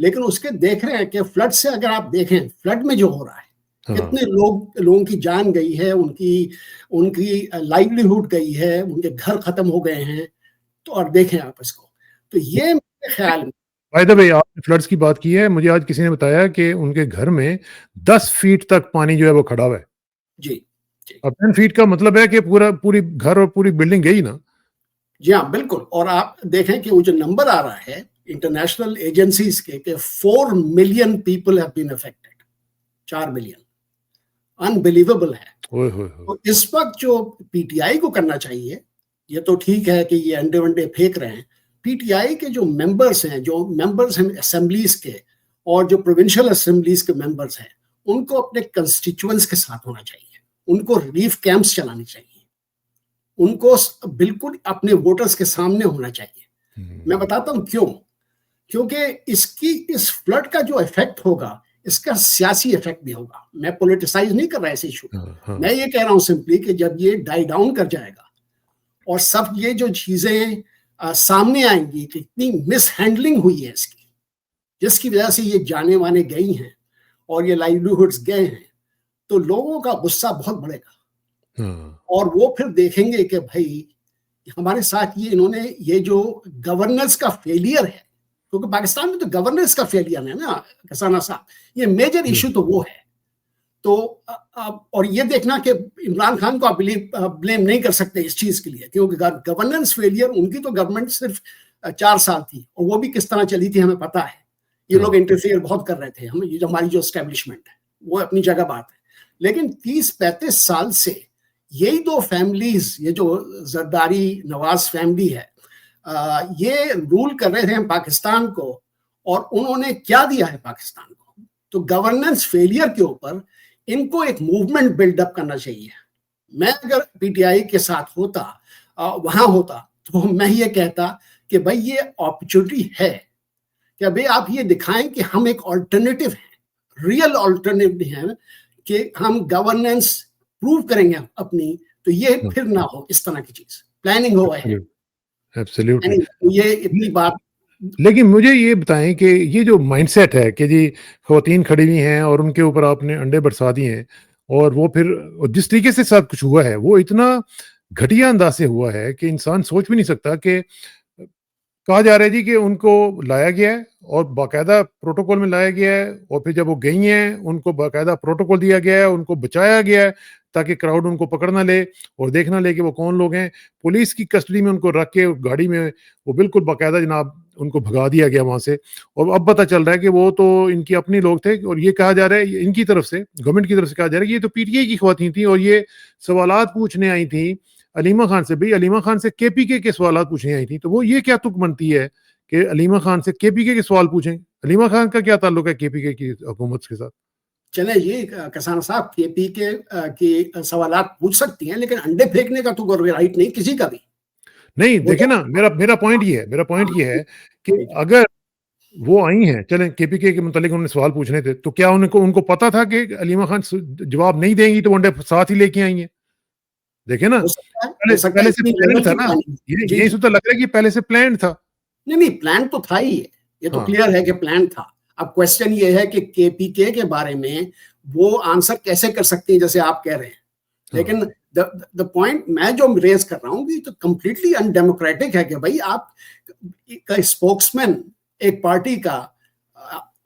لیکن اس کے دیکھ رہے ہیں کہ فلڈ سے اگر آپ دیکھیں فلڈ میں جو ہو رہا ہے ہاں کتنے لوگوں کی جان گئی ہے, ان کی لائیولیہوڈ گئی ہے, ان کے گھر ختم ہو گئے ہیں. تو اور دیکھیں آپ اس کو, تو یہ میرے خیال میں بائی دا وے آپ نے فلڈس کی بات کی ہے, مجھے آج کسی نے بتایا کہ ان کے گھر میں 10 فیٹ تک پانی جو ہے وہ کھڑا ہوا ہے. جی جی اب 10 فیٹ کا مطلب ہے کہ پوری گھر اور پوری بلڈنگ گئی نا. جی ہاں بالکل. اور آپ دیکھیں کہ وہ جو نمبر آ رہا ہے انٹرنیشنل ایجنسیز کے کہ 4 million people have been affected, 4 million, unbelievable ہے. اوئے ہوئے ہوئے. تو اس وقت جو پی ٹی آئی کو کرنا چاہیے, یہ تو ٹھیک ہے کہ یہ انڈے ونڈے پھینک رہے ہیں, پی ٹی آئی کے جو ممبرس ہیں اسمبلیز کے اور جو پروونشل اسمبلیز کے ممبرس ہیں, ان کو اپنے کنسٹیچوئنٹس کے ساتھ ہونا چاہیے, ان کو ریلیف کیمپس چلانے چاہیے, ان کو بالکل اپنے ووٹرز کے سامنے ہونا چاہیے. میں بتاتا ہوں کیوں, کیونکہ اس فلڈ کا جو ایفیکٹ ہوگا اس کا سیاسی ایفیکٹ بھی ہوگا. میں پولیٹیسائز نہیں کر رہا اس ایشو کو, میں یہ کہہ رہا ہوں سمپلی کہ جب یہ ڈائی ڈاؤن کر جائے گا اور سب یہ جو چیزیں سامنے آئیں گی کہ اتنی مس ہینڈلنگ ہوئی ہے اس کی, جس کی وجہ سے یہ جانے وانے گئی ہیں اور یہ لائیولیہوڈز گئے ہیں, تو لوگوں کا غصہ بہت بڑھے گا. اور وہ پھر دیکھیں گے کہ بھائی ہمارے ساتھ انہوں نے یہ جو گورننس کا فیلئر ہے, کیونکہ پاکستان میں تو گورننس کا فیلئر ہے نا کسانہ صاحب, یہ میجر ایشو تو وہ ہے. تو اور یہ دیکھنا کہ عمران خان کو آپ بلیم نہیں کر سکتے اس چیز کے لیے, کیونکہ گورننس فیلئر, ان کی تو گورنمنٹ صرف 4 سال تھی, اور وہ بھی کس طرح چلی تھی ہمیں پتا ہے. یہ لوگ انٹرفیئر بہت کر رہے تھے, ہماری جو اسٹیبلشمنٹ ہے وہ اپنی جگہ بات ہے. لیکن 30-35 سال سے یہی 2 فیملیز, یہ جو زرداری نواز فیملی ہے, یہ رول کر رہے تھے پاکستان کو, اور انہوں نے کیا دیا ہے پاکستان کو. تو گورننس فیلئر کے اوپر ان کو ایک موومنٹ بلڈ اپ کرنا چاہیے. میں اگر پی ٹی آئی کے ساتھ ہوتا, وہاں ہوتا, تو میں یہ کہتا کہ بھائی یہ اپرچونٹی ہے کہ بھائی آپ یہ دکھائیں کہ ہم ایک آلٹرنیٹو ہیں, ریئل آلٹرنیٹو ہیں, کہ ہم گورننس پروو کریں گے اپنی, تو یہ پھر نہ ہو اس طرح کی چیز. پلاننگ ہوا ہے, یہ اتنی بات. لیکن مجھے یہ بتائیں کہ یہ جو مائنڈ سیٹ ہے کہ جی خواتین کھڑی ہوئی ہیں اور ان کے اوپر آپ نے انڈے برسا دیے ہیں, اور وہ پھر جس طریقے سے سب کچھ ہوا ہے وہ اتنا گھٹیا انداز سے ہوا ہے کہ انسان سوچ بھی نہیں سکتا. کہ کہا جا رہا ہے جی کہ ان کو لایا گیا ہے اور باقاعدہ پروٹوکول میں لایا گیا ہے, اور پھر جب وہ گئی ہیں ان کو باقاعدہ پروٹوکول دیا گیا ہے, ان کو بچایا گیا ہے تاکہ کراؤڈ ان کو پکڑ نہ لے اور دیکھ نہ لے کہ وہ کون لوگ ہیں. پولیس کی کسٹڈی میں ان کو رکھ کے گاڑی میں وہ بالکل باقاعدہ جناب ان کو بھگا دیا گیا وہاں سے. اور اب پتہ چل رہا ہے کہ وہ تو ان کی اپنی لوگ تھے, اور یہ کہا جا رہا ہے ان کی طرف سے, گورنمنٹ کی طرف سے کہا جا رہا ہے کہ یہ تو پی ٹی آئی کی خواتین تھیں, اور یہ سوالات پوچھنے آئی تھیں علیمہ خان سے. بھائی علیمہ خان سے کے پی کے سوالات پوچھنے آئی تھیں, تو وہ یہ کیا تک بنتی ہے کہ علیمہ خان سے کے پی کے سوال پوچھیں؟ علیمہ خان کا کیا تعلق ہے کے پی کے کی حکومت کے ساتھ؟ چلیں یہ کسان صاحب کے پی کے کی سوالات پوچھ سکتی ہیں, لیکن انڈے پھینکنے کا تو رائٹ نہیں کسی کا بھی نہیں. دیکھیں نا, میرا پوائنٹ یہ ہے کہ اگر وہ آئی ہیں, چلیں کے پی کے متعلق انہوں نے سوال پوچھنے تھے, تو کیا ان کو پتا تھا کہ علیمہ خان جواب نہیں دیں گی تو وہ انڈے ساتھ ہی لے کے آئی ہیں؟ دیکھیں نا, پہلے سے پلان تھا نا, یہ تو لگ رہا ہے کہ پہلے سے پلان تھا. نہیں پلان تو تھا ہی, یہ تو کلیئر ہے کہ پلان تھا. اب کوشچن یہ ہے کہ کے پی کے بارے میں وہ آنسر کیسے کر سکتے ہیں جیسے آپ کہہ رہے ہیں. لیکن the point میں جو ریز کر رہا ہوں کہ تو کمپلیٹلی ان ڈیموکریٹک ہے کہ بھائی آپ کا اسپوکس مین ایک پارٹی کا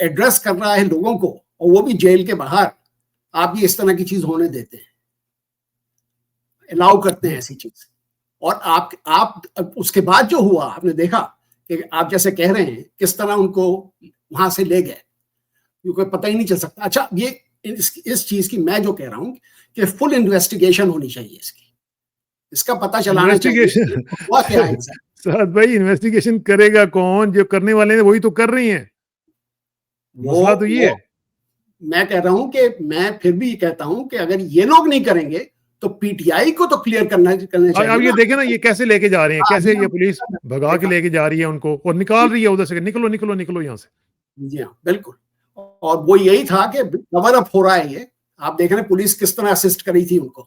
ایڈریس کر رہا ہے لوگوں کو, اور وہ بھی جیل کے باہر, آپ یہ اس طرح کی چیز ہونے دیتے ہیں, الاؤ کرتے ہیں ایسی چیز. اور آپ اس کے بعد جو ہوا آپ نے دیکھا کہ آپ جیسے کہہ رہے ہیں کس طرح ان کو وہاں سے لے گئے, کیونکہ پتہ ہی نہیں چل سکتا. اچھا یہ اس چیز کی میں جو کہہ رہا ہوں کہ فل انویسٹیگیشن ہونی چاہیے اس کا پتہ چلانا چاہیے ہوا کیا ہے. سعد بھائی انویسٹیگیشن کرے گا کون؟ جو کرنے والے ہیں وہی تو کر رہی ہیں. مسئلہ تو یہ ہے. میں کہہ رہا ہوں کہ میں پھر بھی کہتا ہوں کہ اگر یہ لوگ نہیں کریں گے تو پی ٹی آئی کو تو کلیئر کرنا چاہیے. اب یہ دیکھیں نا یہ کیسے لے کے جا رہے ہیں, کیسے یہ پولیس بھگا کے لے کے جا رہی ہے ان کو اور نکال رہی ہے ادھر سے, نکلو یہاں سے. جی ہاں بالکل. اور وہ یہی تھا کہ کور اپ ہو رہا ہے. یہ آپ دیکھ رہے ہیں پولیس کس طرح اسسٹ کری تھی ان کو.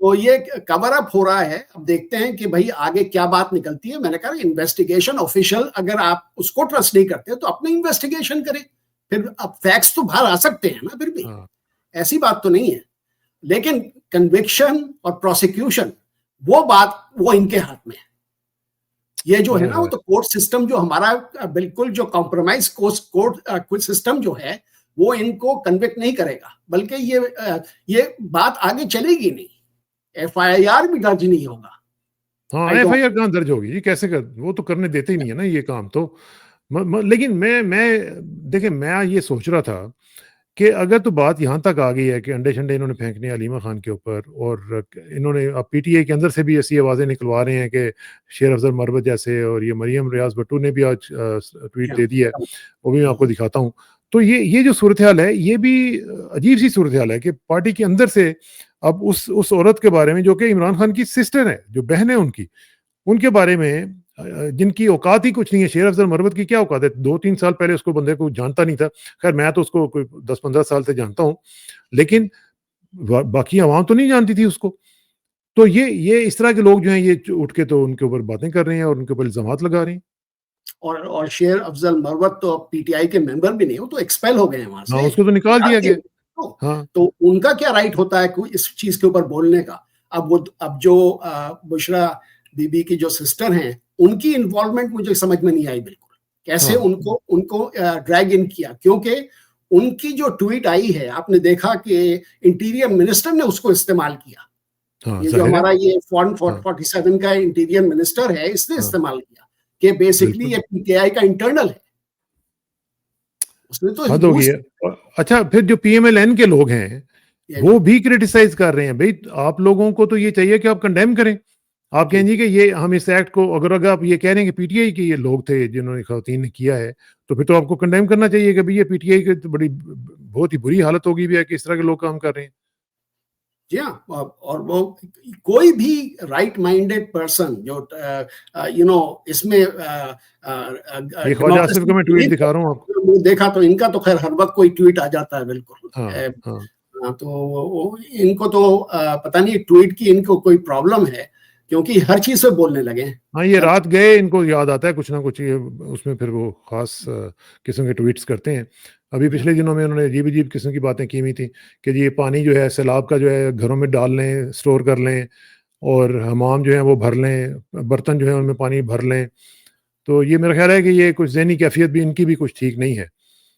تو یہ کور اپ ہو رہا ہے. اب دیکھتے ہیں کہ بھائی آگے کیا بات نکلتی ہے. میں نے کہا انویسٹیگیشن آفیشل اگر آپ اس کو ٹرسٹ نہیں کرتے تو اپنی انویسٹیگیشن کریں. پھر اب فیکٹس تو باہر آ سکتے ہیں نا, پھر بھی ایسی بات تو نہیں ہے. لیکن کنوکشن اور پروسیکیوشن وہ بات وہ ان کے ہاتھ میں ہے. یہ جو ہے نا وہ تو کورٹ سسٹم جو ہمارا بالکل جو کمپرومائز کورٹ سسٹم جو ہے وہ ان کو کنوکٹ نہیں کرے گا, بلکہ یہ بات آگے چلے گی نہیں. ایف آئی آر بھی درج نہیں ہوگا. ہاں ایف آئی آر کہاں درج ہوگی, یہ کیسے وہ تو کرنے دیتے ہی نہیں ہے نا یہ کام تو. لیکن میں دیکھیں میں یہ سوچ رہا تھا کہ اگر تو بات یہاں تک آ گئی ہے کہ انڈے شنڈے انہوں نے پھینکنے حلیمہ خان کے اوپر, اور انہوں نے اب پی ٹی آئی کے اندر سے بھی ایسی آوازیں نکلوا رہے ہیں کہ شیر افضل مروت جیسے, اور یہ مریم ریاض بٹو نے بھی آج ٹویٹ دے دی ہے, وہ بھی میں آپ کو دکھاتا ہوں. تو یہ جو صورتحال ہے یہ بھی عجیب سی صورتحال ہے کہ پارٹی کے اندر سے اب اس عورت کے بارے میں جو کہ عمران خان کی سسٹر ہے, جو بہن ہے ان کے بارے میں جن کی اوقات ہی کچھ نہیں ہے. شیر افضل مروت کی کیا اوقات ہے؟ 2-3 سال پہلے اس کو بندے کو جانتا نہیں تھا. خیر میں تو اس کو کوئی 10-15 سال سے جانتا ہوں, لیکن باقی عوام تو نہیں جانتی تھی اس کو. تو یہ اس طرح کے لوگ جو ہیں یہ اٹھ کے تو ان کے اوپر باتیں کر رہے ہیں اور ان کے اوپر الزامات لگا رہے ہیں. اور شیر افضل مروت تو پی ٹی آئی کے ممبر بھی نہیں, وہ تو ایکسپیل ہو گئے ہیں وہاں سے. اس کو تو نکال دیا گیا. ہاں تو ان کا کیا رائٹ ہوتا ہے کوئی اس چیز کے اوپر بولنے کا؟ اب جو بشرا بی بی کی جو سسٹر ہیں ان کی انوالومنٹ مجھے سمجھ میں نہیں آئی بالکل. کیسے ان کو ڈریگ ان کیا؟ کیونکہ ان کی جو ٹویٹ آئی ہے آپ نے دیکھا کہ انٹیریئر منسٹر نے اس کو استعمال کیا. یہ جو ہمارا یہ فارن 47 کا انٹیریئر منسٹر ہے اس نے استعمال کیا کہ بیسکلی یہ پی ٹی آئی کا انٹرنل ہے. اس نے تو حد ہو گئی ہے. اچھا پھر جو پی ایم ایل این کے لوگ ہیں وہ بھی کریٹیسائز کر رہے ہیں. بھائی آپ لوگوں کو تو یہ چاہیے کہ آپ کنڈیم کریں. آپ کہیں گے کہ یہ ہم اس ایکٹ کو اگر آپ یہ کہہ رہے ہیں کہ پی ٹی آئی کے یہ لوگ تھے جنہوں نے خواتین نے کیا ہے, تو پھر تو آپ کو کنڈیم کرنا چاہیے کہ یہ پی ٹی آئی کی بہت ہی بری حالت ہوگی بھی ہے کہ اس طرح کے لوگ کام کر رہے ہیں. جی ہاں, اور وہ کوئی بھی رائٹ مائنڈیڈ پرسن جو اس میں خواجہ آصف کا میں ٹویٹ دکھا رہا ہوں آپ کو, دیکھا تو ان کا تو خیر ہر وقت کوئی ٹویٹ آ جاتا ہے بالکل. تو ان کو تو پتہ نہیں ٹویٹ کی ان کو کوئی پرابلم ہے کیونکہ ہر چیز سے بولنے لگے. ہاں یہ رات گئے ان کو یاد آتا ہے کچھ نہ کچھ, اس میں پھر وہ خاص قسم کے ٹویٹس کرتے ہیں. ابھی پچھلے دنوں میں انہوں نے عجیب قسم کی باتیں کی ہوئی تھیں کہ یہ پانی جو ہے سیلاب کا جو ہے گھروں میں ڈال لیں, اسٹور کر لیں, اور حمام جو ہیں وہ بھر لیں, برتن جو ہیں ان میں پانی بھر لیں. تو یہ میرا خیال ہے کہ یہ کچھ ذہنی کیفیت بھی ان کی بھی کچھ ٹھیک نہیں ہے.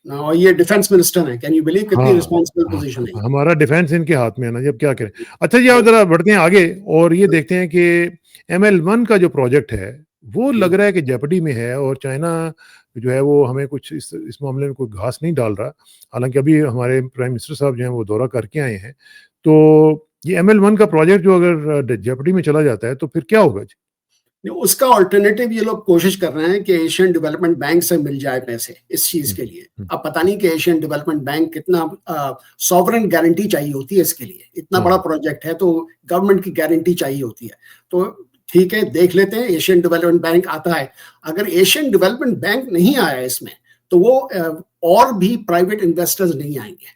اور یہ ڈیفنس منسٹر ہیں, کین یو بلیو کتنی ریسپانسبل پوزیشن ہے. ہمارا ڈیفنس ان کے ہاتھ میں ہے نا, جب کیا کریں. اچھا جی آپ ذرا بڑھتے ہیں آگے اور یہ دیکھتے ہیں کہ ML1 کا جو پروجیکٹ ہے وہ لگ رہا ہے کہ جیپٹی میں ہے, اور چائنا جو ہے وہ ہمیں کچھ اس معاملے میں کوئی گھاس نہیں ڈال رہا. حالانکہ ابھی ہمارے پرائم منسٹر صاحب جو ہیں وہ دورہ کر کے آئے ہیں. تو یہ ML1 کا پروجیکٹ جو اگر جیپٹی میں چلا جاتا ہے تو پھر کیا ہوگا جی؟ اس کا آلٹرنیٹیو یہ لوگ کوشش کر رہے ہیں کہ ایشین ڈیولپمنٹ بینک سے مل جائے پیسے اس چیز کے لیے. اب پتہ نہیں کہ ایشین ڈیولپمنٹ بینک کتنا سوورن گارنٹی چاہیے ہوتی ہے اس کے لیے. اتنا بڑا پروجیکٹ ہے تو گورنمنٹ کی گارنٹی چاہیے ہوتی ہے. تو ٹھیک ہے دیکھ لیتے ہیں ایشین ڈیولپمنٹ بینک آتا ہے. اگر ایشین ڈیولپمنٹ بینک نہیں آیا اس میں تو وہ اور بھی پرائیویٹ انویسٹرز نہیں آئیں گے.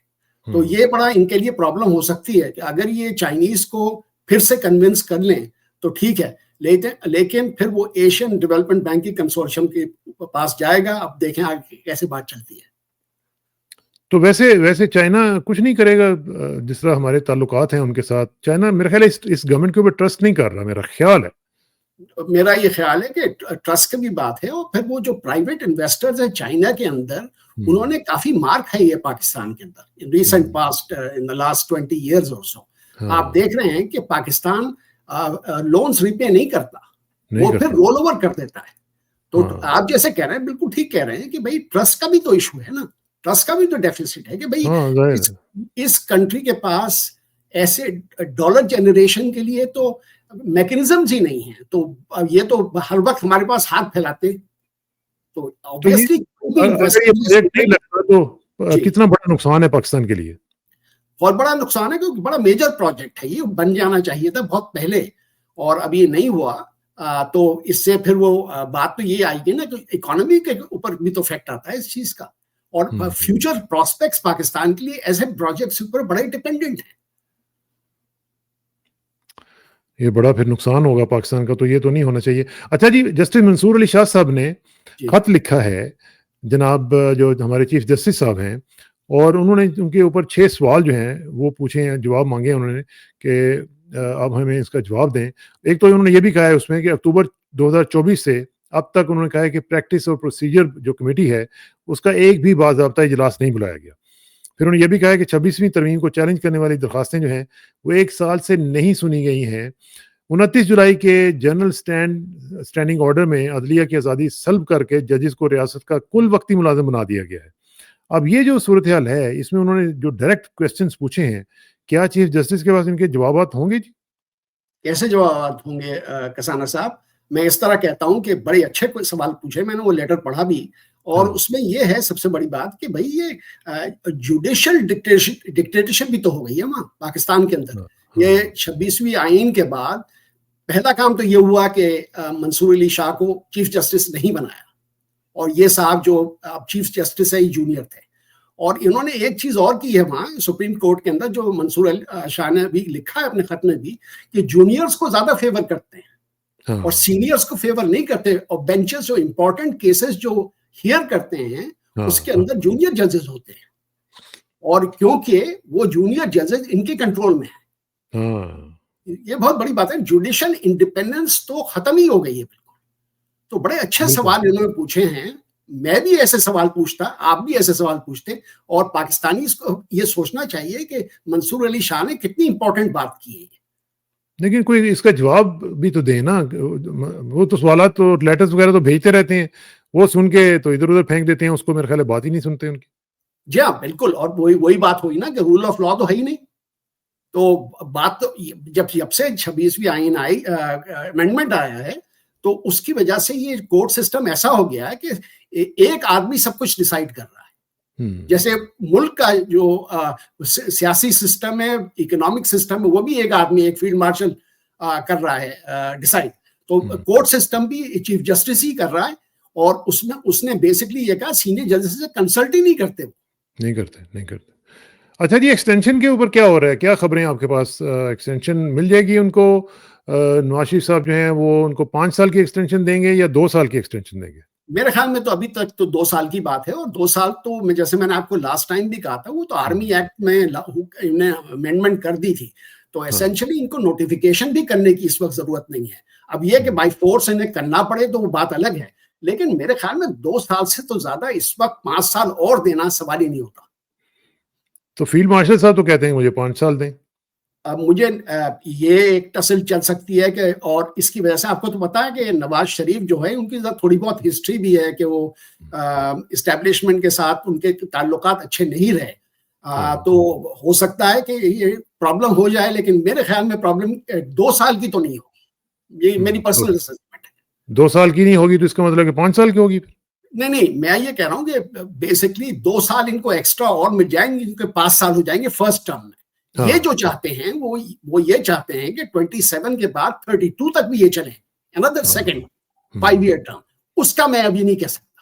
تو یہ بڑا ان کے لیے پرابلم ہو سکتی ہے کہ اگر یہ چائنیز کو پھر سے کنونس کر لیں تو ٹھیک ہے, لیکن پھر وہ ایشین ڈیولپمنٹ بینک کی کنسورشیم کے پاس جائے گا. اب دیکھیں آگے کیسے بات چلتی ہے. تو ویسے چائنا کچھ نہیں کرے گا جس طرح ہمارے تعلقات ہیں ان کے ساتھ. چائنا میرا خیال ہے اس گورنمنٹ کے اوپر ٹرسٹ نہیں کر رہا, میرا خیال ہے. میرا یہ خیال ہے کہ ٹرسٹ کی بھی بات ہے, اور پھر وہ جو پرائیویٹ انویسٹرز ہیں چائنا کے اندر انہوں نے کافی مار کھائی ہے پاکستان کے اندر in recent past, in the last 20 years اور سو. آپ دیکھ رہے ہیں کہ پاکستان لونز ریپے نہیں کرتا, وہ پھر رول اوور کر دیتا ہے. تو آپ جیسے کہہ رہے ہیں بالکل ٹھیک کہہ رہے ہیں کہ بھائی ٹرسٹ کا بھی تو ایشو ہے نا, ٹرسٹ کا بھی تو ڈیفیسٹ ہے کہ بھائی اس کنٹری کے پاس ایسے ڈالر جنریشن کے لیے تو میکنزمز ہی نہیں ہیں. تو یہ تو ہر وقت ہمارے پاس ہاتھ پھیلاتے. تو obviously کتنا بڑا نقصان ہے پاکستان کے لیے. بہت بڑا نقصان ہے کیونکہ بڑا میجر پروجیکٹ ہے, یہ بن جانا چاہیے تھا بہت پہلے اور ابھی نہیں ہوا. تو اس سے پھر وہ بات تو یہ آئے گی نا کہ اکانومی کے اوپر بھی تو افیکٹ آتا ہے اس چیز کا, اور فیوچر پراسپیکٹس پاکستان کے لیے ایسے پروجیکٹس پر بڑے ڈیپینڈنٹ ہیں. یہ بڑا پھر نقصان ہوگا پاکستان کا, تو یہ تو نہیں ہونا چاہیے. اچھا جی, جسٹس منصور علی شاہ صاحب نے جی خط لکھا ہے جناب جو ہمارے چیف جسٹس صاحب ہیں, اور انہوں نے ان کے اوپر 6 سوال جو ہیں وہ پوچھے ہیں, جواب مانگے ہیں انہوں نے کہ اب ہمیں اس کا جواب دیں. ایک تو انہوں نے یہ بھی کہا ہے اس میں کہ اکتوبر 2024 سے اب تک انہوں نے کہا ہے کہ پریکٹس اور پروسیجر جو کمیٹی ہے اس کا ایک بھی باضابطہ اجلاس نہیں بلایا گیا. پھر انہوں نے یہ بھی کہا ہے کہ 26ویں ترمیم کو چیلنج کرنے والی درخواستیں جو ہیں وہ 1 سال سے نہیں سنی گئی ہیں. 29 جولائی کے جنرل اسٹینڈنگ آرڈر میں عدلیہ کی آزادی سلب کر کے ججز کو ریاست کا کل وقتی ملازم بنا دیا گیا ہے. اب یہ جو صورتحال ہے اس میں انہوں نے جو ڈائریکٹ کویسچنز پوچھے ہیں, کیا چیف جسٹس کے پاس ان کے جوابات ہوں گے جی؟ کیسے جوابات ہوں گے کسانہ صاحب؟ میں اس طرح کہتا ہوں کہ بڑے اچھے کوئی سوال پوچھے, میں نے وہ لیٹر پڑھا بھی, اور اس میں یہ ہے سب سے بڑی بات کہ بھائی یہ جوڈیشل ڈکٹیٹرشپ بھی تو ہو گئی ہے وہاں پاکستان کے اندر. یہ 26ویں آئین کے بعد پہلا کام تو یہ ہوا کہ منصور علی شاہ کو چیف جسٹس نہیں بنایا, اور یہ صاحب جو اب چیف جسٹس ہے یہ جونیئر تھے. اور انہوں نے ایک چیز اور کی ہے وہاں سپریم کورٹ کے اندر, جو منصور علی شاہ نے بھی لکھا ہے اپنے خط میں بھی, کہ جونیئرز کو زیادہ فیور کرتے ہیں اور سینئرز کو فیور نہیں کرتے, اور بینچز جو امپورٹنٹ کیسز جو ہیئر کرتے ہیں اس کے اندر جونیئر ججز ہوتے ہیں, اور کیونکہ وہ جونیئر ججز ان کے کنٹرول میں ہیں. یہ بہت بڑی بات ہے, جوڈیشل انڈیپینڈنس تو ختم ہی ہو گئی ہے بالکل. تو بڑے اچھے سوال انہوں نے پوچھے ہیں, میں بھی ایسے سوال پوچھتا, آپ بھی ایسے سوال پوچھتے, اور پاکستانی کو یہ سوچنا چاہیے کہ منصور علی شاہ نے کتنی امپورٹنٹ بات کی ہے. لیکن کوئی اس کا جواب بھی تو دے نا, وہ تو سوالات تو لیٹرز وغیرہ تو بھیجتے رہتے ہیں, وہ سن کے تو ادھر ادھر پھینک دیتے ہیں اس کو, میرے خیال ہے بات ہی نہیں سنتے ان کی. جی ہاں بالکل, اور وہی بات ہوئی نا کہ رول آف لا تو ہے ہی نہیں. تو بات تو جب سے 26ویں آئین آئی امینڈمنٹ آیا ہے, تو اس کی وجہ سے یہ کورٹ سسٹم ایسا ہو گیا ہے کہ ایک آدمی سب کچھ ڈیسائیڈ کر رہا ہے. جیسے ملک کا جو سیاسی سسٹم ہے, اکنامک سسٹم ہے, وہ بھی ایک آدمی, ایک فیلڈ مارشل کر رہا ہے ڈیسائیڈ. تو کورٹ سسٹم بھی چیف جسٹس ہی کر رہا ہے, اور اس نے بیسکلی یہ کہا سینئر ججز سے کنسلٹ ہی نہیں کرتے. نہیں کرتے. اچھا جی, ایکسٹینشن کے اوپر کیا ہو رہا ہے, کیا خبریں آپ کے پاس؟ ایکسٹینشن مل جائے گی ان کو؟ نواز شریف صاحب جو ہیں وہ ان کو 5 سال کی ایکسٹینشن دیں گے یا 2 سال کی ایکسٹینشن دیں گے؟ میرے خیال میں تو ابھی تک تو 2 سال کی بات ہے, اور 2 سال تو جیسے میں نے آپ کو لاسٹ ٹائم بھی کہا تھا, وہ تو آرمی ایکٹ میں امینڈمنٹ کر دی تھی, تو ایسینشلی ان کو نوٹیفیکیشن بھی کرنے کی اس وقت ضرورت نہیں ہے. اب یہ کہ بائی فورس انہیں کرنا پڑے تو وہ بات الگ ہے, لیکن میرے خیال میں 2 سال سے تو زیادہ اس وقت 5 سال اور دینا سوال ہی نہیں ہوتا. تو فیلڈ مارشل صاحب تو کہتے ہیں مجھے 5 سال دیں. اب مجھے یہ ایک ٹسل چل سکتی ہے کہ, اور اس کی وجہ سے آپ کو تو پتا ہے کہ نواز شریف جو ہے ان کی تھوڑی بہت ہسٹری بھی ہے کہ وہ اسٹیبلشمنٹ کے ساتھ ان کے تعلقات اچھے نہیں رہے, تو ہو سکتا ہے کہ یہ پرابلم ہو جائے, لیکن میرے خیال میں پرابلم 2 سال کی تو نہیں ہوگی. یہ میری پرسنل اسسمنٹ ہے. 2 سال کی نہیں ہوگی تو اس کا مطلب کہ 5 سال کی ہوگی؟ نہیں, میں یہ کہہ رہا ہوں کہ بیسکلی 2 سال ان کو ایکسٹرا اور مل جائیں گے, کیونکہ 5 سال ہو جائیں گے فرسٹ ٹرم میں. یہ جو چاہتے ہیں وہ یہ چاہتے ہیں کہ 27 کے بعد 32 تک بھی یہ چلیں, another second 5-year term. اس کا میں ابھی نہیں کہہ سکتا,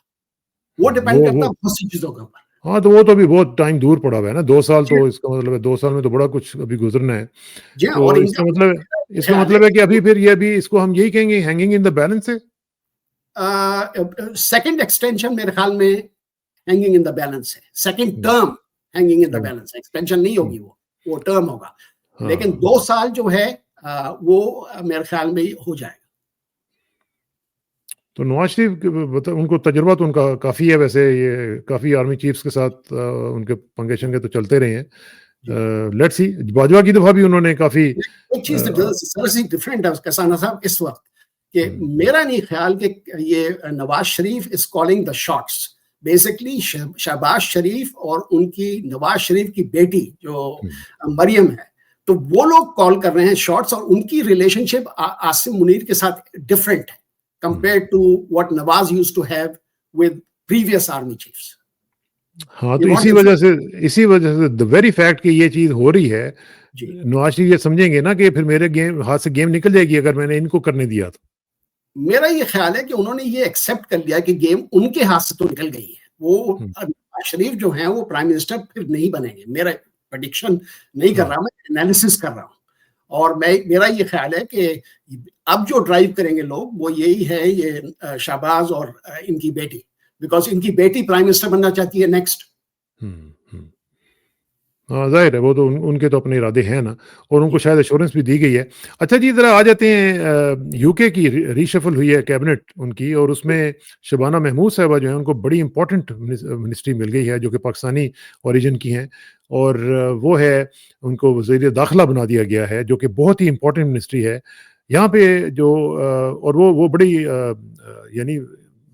وہ ڈیپینڈ کرتا ہے بہت سی چیزوں کے اوپر. ہاں تو وہ تو ابھی بہت ٹائم دور پڑا ہوا ہے نا, 2 سال تو اس کا مطلب ہے 2 سال میں تو بڑا کچھ ابھی گزرنا ہے. تو اس کا مطلب ہے کہ ابھی پھر یہ بھی اس کو ہم یہی کہیں گے ہینگنگ ان دا بیلنس ہے. سیکنڈ ایکسٹینشن میرے خیال میں ہینگنگ ان دا بیلنس ہے, second term hanging in the balance ہے, ایکسٹینشن نہیں ہوگی, وہ ٹرم ہوگا, لیکن 2 سال جو ہے وہ میرے خیال میں ہو جائے گا. تو نواز شریف ان کو تجربہ تو ان کا کافی ہے, ویسے یہ کافی آرمی چیفز کے ساتھ ان کے پنگے شنگے تو چلتے رہے ہیں. لیٹس سی, باجوہ کی دفعہ بھی انہوں نے کافی ایک چیز ڈفرینٹ ہے کسانہ صاحب اس وقت, کہ میرا نہیں خیال کہ یہ Nawaz Sharif is calling the shots. Basically Shehbaz Sharif اور ان کی نواز شریف کی بیٹی جو مریم ہے, تو وہ لوگ کال کر رہے ہیں شاٹس, اور ان کی ریلیشن شپ عاصم منیر کے ساتھ ڈفرینٹ ہے compared to what Nawaz used to have with previous army chiefs. ہاں تو اسی وجہ سے the very fact کہ یہ چیز ہو رہی ہے, نواز شریف یہ سمجھیں گے نا کہ پھر میرے ہاتھ سے گیم نکل جائے گی اگر میں نے ان کو کرنے دیا تو. میرا یہ خیال ہے کہ انہوں نے یہ ایکسپٹ کر لیا کہ گیم ان کے ہاتھ سے تو نکل گئی ہے. وہ نواز شریف جو ہیں وہ پرائم منسٹر پھر نہیں بنیں گے, میرا پریڈکشن نہیں کر رہا, میں انالیسس کر رہا ہوں. اور میرا یہ خیال ہے کہ اب جو ڈرائیو کریں گے لوگ وہ یہی ہے، یہ شہباز اور ان کی بیٹی، بیکاز ان کی بیٹی پرائم منسٹر بننا چاہتی ہے نیکسٹ. ہاں ظاہر ہے، وہ تو ان کے تو اپنے ارادے ہیں نا، اور ان کو شاید ایشورنس بھی دی گئی ہے. اچھا جی، ذرا آ جاتے ہیں یو کے کی ریشفل ہوئی ہے کیبنٹ ان کی، اور اس میں شبانہ محمود صاحبہ جو ہیں ان کو بڑی امپورٹنٹ منسٹری مل گئی ہے جو کہ پاکستانی اوریجن کی ہیں، اور وہ ہے ان کو وزیر داخلہ بنا دیا گیا ہے جو کہ بہت ہی امپورٹنٹ منسٹری ہے یہاں پہ جو اور وہ بڑی یعنی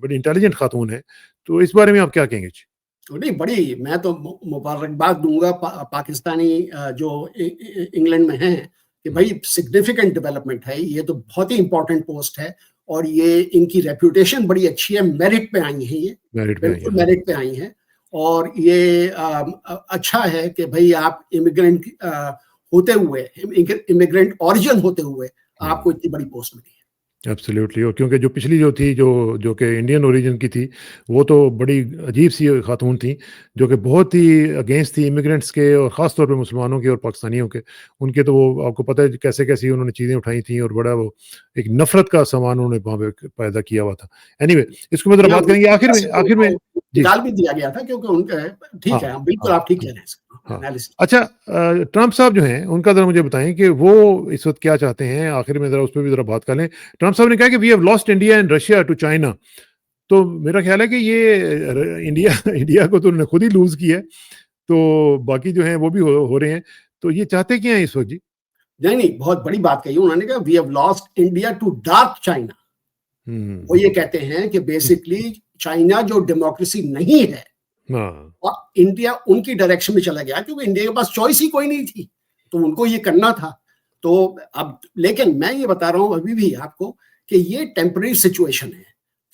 بڑی انٹیلیجنٹ خاتون ہے. تو اس بارے میں آپ کیا کہیں گے؟ نہیں، بڑی میں تو مبارکباد دوں گا پاکستانی جو انگلینڈ میں ہیں کہ بھائی سگنیفیکنٹ ڈیولپمنٹ ہے، یہ تو بہت ہی امپورٹنٹ پوسٹ ہے، اور یہ ان کی ریپوٹیشن بڑی اچھی ہے، میرٹ پہ آئی ہیں، یہ بالکل میرٹ پہ آئی ہیں. اور یہ اچھا ہے کہ بھائی آپ امیگرینٹ ہوتے ہوئے، امیگرینٹ اوریجن ہوتے ہوئے آپ کو اتنی بڑی پوسٹ ملی ہے. ایبسلیوٹلی. اور کیونکہ جو پچھلی جو تھی جو کہ انڈین اوریجن کی تھی، وہ تو بڑی عجیب سی خاتون تھیں جو کہ بہت ہی اگینسٹ تھی امیگرینٹس کے، اور خاص طور پہ مسلمانوں کے اور پاکستانیوں کے. ان کے تو وہ آپ کو پتہ ہے کیسے کیسی انہوں نے چیزیں اٹھائی تھیں، اور بڑا وہ ایک نفرت کا سامان انہوں نے وہاں پہ پیدا کیا ہوا تھا. اینی وے، اس کو ذرا بات کریں گے آخر میں. نکال بھی دیا گیا تھا کیونکہ ان کا ٹھیک ہے، بالکل آپ ٹھیک کہہ رہے ہیں. اچھا، ٹرمپ صاحب جو ہیں ان کا ذرا مجھے بتائیں کہ وہ اس وقت کیا چاہتے ہیں. آخر میں ذرا اس پہ بھی ذرا بات کر لیں. ٹرمپ صاحب نے کہا کہ we have lost India and Russia to China. تو میرا خیال ہے کہ یہ انڈیا کو تو انہوں نے خود ہی لوز کیا ہے، تو باقی جو ہیں وہ بھی ہو رہے ہیں. تو یہ چاہتے کیا ہیں اس وقت؟ جی نہیں، بہت بڑی بات کہی انہوں نے، کہا we have lost India to dark China. وہ یہ کہتے ہیں کہ بیسکلی چائنا جو ڈیموکریسی نہیں ہے، اور انڈیا ان کی ڈائریکشن میں چلا گیا، کیونکہ انڈیا کے پاس چوائس ہی کوئی نہیں تھی، تو ان کو یہ کرنا تھا. تو اب لیکن میں یہ بتا رہا ہوں ابھی بھی آپ کو کہ یہ ٹیمپرری سچویشن ہے،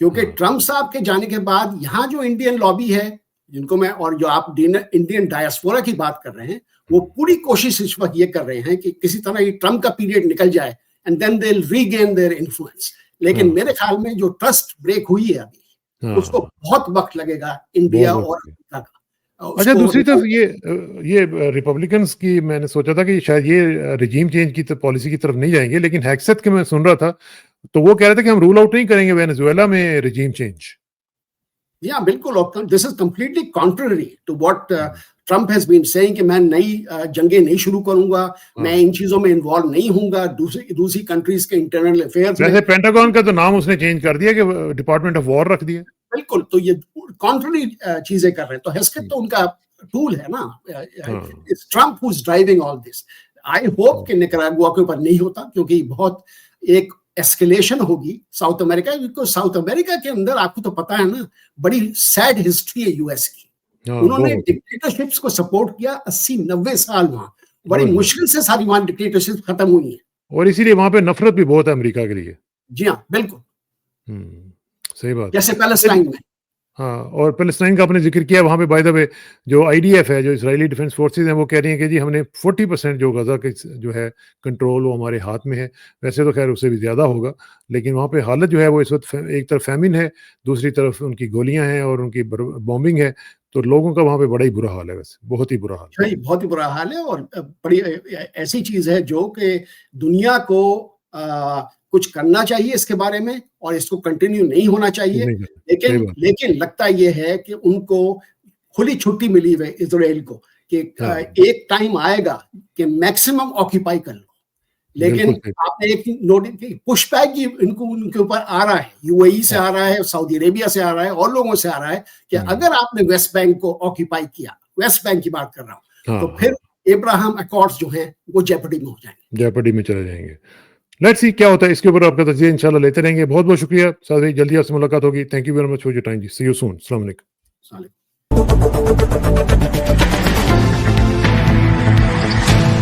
کیونکہ ٹرمپ صاحب کے جانے کے بعد یہاں جو انڈین لابی ہے، جن کو میں، اور جو آپ انڈین ڈائسپورا کی بات کر رہے ہیں، وہ پوری کوشش اس وقت یہ کر رہے ہیں کہ کسی طرح یہ ٹرمپ کا پیریڈ نکل جائے and then they will regain their influence. لیکن میرے خیال میں جو ٹرسٹ بریک ہوئی ہے ابھی، اس کو بہت وقت لگے گا انڈیا اور امریکہ کا. اچھا، دوسری طرف یہ ریپبلکنز کی میں نے سوچا تھا کہ شاید یہ رجیم چینج کی پالیسی کی طرف نہیں جائیں گے، لیکن ہیکسیت کے میں سن رہا تھا تو وہ کہہ رہے تھے کہ ہم رول آؤٹ نہیں کریں گے وینزویلا میں رجیم چینج. یا بالکل، this is completely contrary to what Trump has been saying کہ میں نئی جنگیں نہیں شروع کروں گا، میں ان چیزوں میں انوالو نہیں ہوں گا دوسری کنٹریز کے انٹرنل افیئرز میں. ویسے پینٹاگون کا تو نام اس نے چینج کر دیا کہ ڈپارٹمنٹ آف وار رکھ دیا. بالکل، تو یہ کانٹرری چیزیں کر رہے ہیں. تو ہیسکت تو ان کا ٹول ہے نا. It's Trump who is driving all this. I hope کہ نکراگوا کے اوپر نہیں ہوتا، کیونکہ بہت ایک ایسکیلیشن ہوگی ساؤتھ امریکہ، کیونکہ ساؤتھ امریکہ کے اندر آپ کو تو پتا ہے نا بڑی سیڈ ہسٹری ہے یو ایس کی. انہوں نے ڈکٹیٹرشپس کو سپورٹ کیا 80-90 سال، وہاں بڑی مشکل سے ساری وہاں ڈکٹیٹرشپ ختم ہوئی ہیں، اور اسی لیے وہاں پہ نفرت بھی بہت ہے امریکہ کے لیے. جی ہاں بالکل، صحیح بات. جیسے پیلسٹائن میں. ہاں، اور پیلسٹائن کا آپ نے ذکر کیا، وہاں پہ بائی دا وے جو آئی ڈی ایف ہے، جو اسرائیلی ڈیفینس فورسز ہیں، وہ کہہ رہی ہیں کہ جی ہم نے 40% جو غزہ کے جو ہے کنٹرول وہ ہمارے ہاتھ میں ہے. ویسے تو خیر اس سے بھی زیادہ ہوگا، لیکن وہاں پہ حالت جو ہے وہ اس وقت ایک طرف فیمن ہے، دوسری طرف ان کی گولیاں ہیں اور ان کی بومبنگ ہے. تو لوگوں کا وہاں پہ بڑا ہی برا حال ہے، ویسے بہت ہی برا حال ہے. بہت ہی برا حال ہے، اور بڑی ایسی چیز ہے جو کہ دنیا کو کچھ کرنا چاہیے اس کے بارے میں، اور اس کو کنٹینیو نہیں ہونا چاہیے. لیکن لگتا یہ ہے کہ ان کو کھلی چھٹی ملی ہے اسرائیل کو کہ ایک ٹائم آئے گا کہ میکسیمم آکیپائی کر لو. لیکن آپ نے ایک نوٹ پش بیک ان کے اوپر آ رہا ہے، یو اے ای سے آ رہا ہے، سعودی عربیہ سے آ رہا ہے، اور لوگوں سے آ رہا ہے کہ اگر آپ نے ویسٹ بینک کو آکیپائی کیا، ویسٹ بینک کی بات کر رہا ہوں، تو پھر ابراہیم اکارڈز جو ہیں وہ جیپڈی میں ہو جائیں گے، جیپڈی میں چلے جائیں گے. لیٹس سی کیا ہوتا ہے، اس کے اوپر آپ کا تجزیہ انشاءاللہ لیتے رہیں گے. بہت بہت شکریہ سعد بھائی، جلدی آپ سے ملاقات ہوگی. Thank you very much for your time جی. See you soon. السلام علیکم.